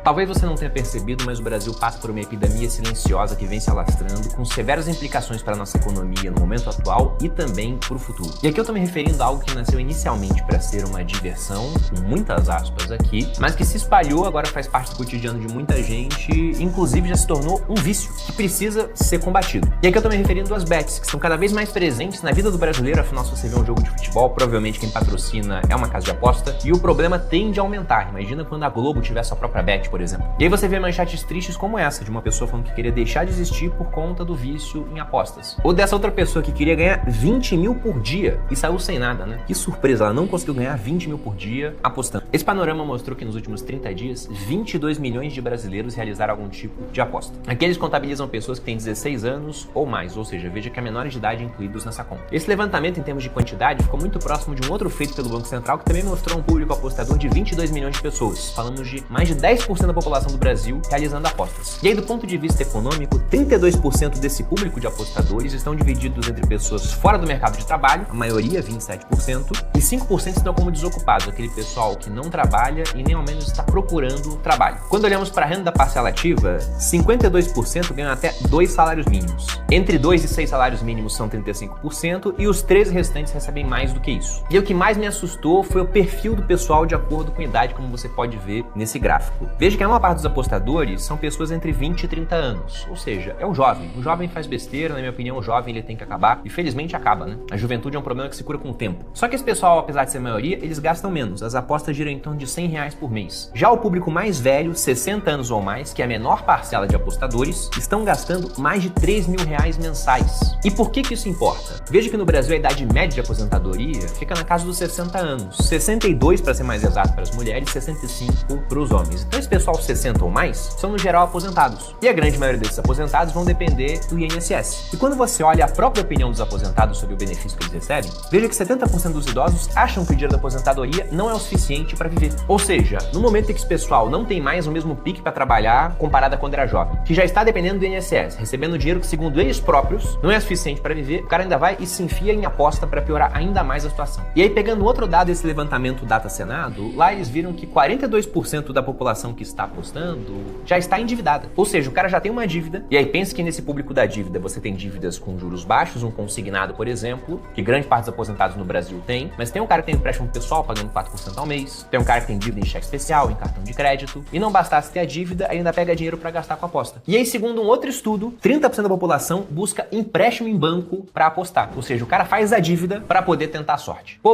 Talvez você não tenha percebido, mas o Brasil passa por uma epidemia silenciosa que vem se alastrando, com severas implicações para a nossa economia no momento atual e também para o futuro. E aqui eu estou me referindo a algo que nasceu inicialmente para ser uma diversão, com muitas aspas aqui, mas que se espalhou, agora faz parte do cotidiano de muita gente, inclusive já se tornou um vício que precisa ser combatido. E aqui eu estou me referindo às bets, que estão cada vez mais presentes na vida do brasileiro. Afinal, se você vê um jogo de futebol, provavelmente quem patrocina é uma casa de aposta, e o problema tende a aumentar. Imagina quando a Globo tiver sua própria bet, por exemplo. E aí você vê manchetes tristes como essa, de uma pessoa falando que queria deixar de existir por conta do vício em apostas. Ou dessa outra pessoa que queria ganhar 20 mil por dia e saiu sem nada, né? Que surpresa, ela não conseguiu ganhar 20 mil por dia apostando. Esse panorama mostrou que nos últimos 30 dias, 22 milhões de brasileiros realizaram algum tipo de aposta. Aqui eles contabilizam pessoas que têm 16 anos ou mais, ou seja, veja que há menores de idade incluídos nessa conta. Esse levantamento em termos de quantidade ficou muito próximo de um outro feito pelo Banco Central, que também mostrou um público apostador de 22 milhões de pessoas. Falamos de mais de 10% da população do Brasil realizando apostas. E aí, do ponto de vista econômico, 32% desse público de apostadores estão divididos entre pessoas fora do mercado de trabalho, a maioria, 27%, e 5% estão como desocupados, aquele pessoal que não trabalha e nem ao menos está procurando trabalho. Quando olhamos para a renda parcela ativa, 52% ganham até 2 salários mínimos. Entre 2 e 6 salários mínimos são 35% e os 13 restantes recebem mais do que isso. E o que mais me assustou foi o perfil do pessoal de acordo com a idade, como você pode ver nesse gráfico. Veja que a maior parte dos apostadores são pessoas entre 20 e 30 anos, ou seja, é o jovem. O jovem faz besteira, na minha opinião, o jovem ele tem que acabar, e felizmente acaba, né? A juventude é um problema que se cura com o tempo. Só que esse pessoal, apesar de ser a maioria, eles gastam menos, as apostas giram em torno de R$100 por mês. Já o público mais velho, 60 anos ou mais, que é a menor parcela de apostadores, estão gastando mais de R$3 mil mensais. E por que isso importa? Veja que no Brasil a idade média de aposentadoria fica na casa dos 60 anos, 62 para ser mais exato para as mulheres, 65 para os homens. Então esse pessoal 60 ou mais são no geral aposentados. E a grande maioria desses aposentados vão depender do INSS. E quando você olha a própria opinião dos aposentados sobre o benefício que eles recebem, veja que 70% dos idosos acham que o dinheiro da aposentadoria não é o suficiente para viver. Ou seja, no momento em que esse pessoal não tem mais o mesmo pique para trabalhar comparado a quando era jovem, que já está dependendo do INSS, recebendo dinheiro que, segundo eles próprios, não é suficiente para viver, o cara ainda vai e se enfia em aposta para piorar ainda mais a situação. E aí, pegando outro dado desse levantamento Data Senado, lá eles viram que 42% da população que está apostando já está endividada. Ou seja, o cara já tem uma dívida, e aí pensa que nesse público da dívida você tem dívidas com juros baixos, um consignado, por exemplo, que grande parte dos aposentados no Brasil tem, mas tem um cara que tem empréstimo pessoal pagando 4% ao mês, tem um cara que tem dívida em cheque especial, em cartão de crédito, e não bastasse ter a dívida, ainda pega dinheiro para gastar com a aposta. E aí, segundo um outro estudo, 30% da população busca empréstimo em banco para apostar. Ou seja, o cara faz a dívida para poder tentar a sorte. Pô,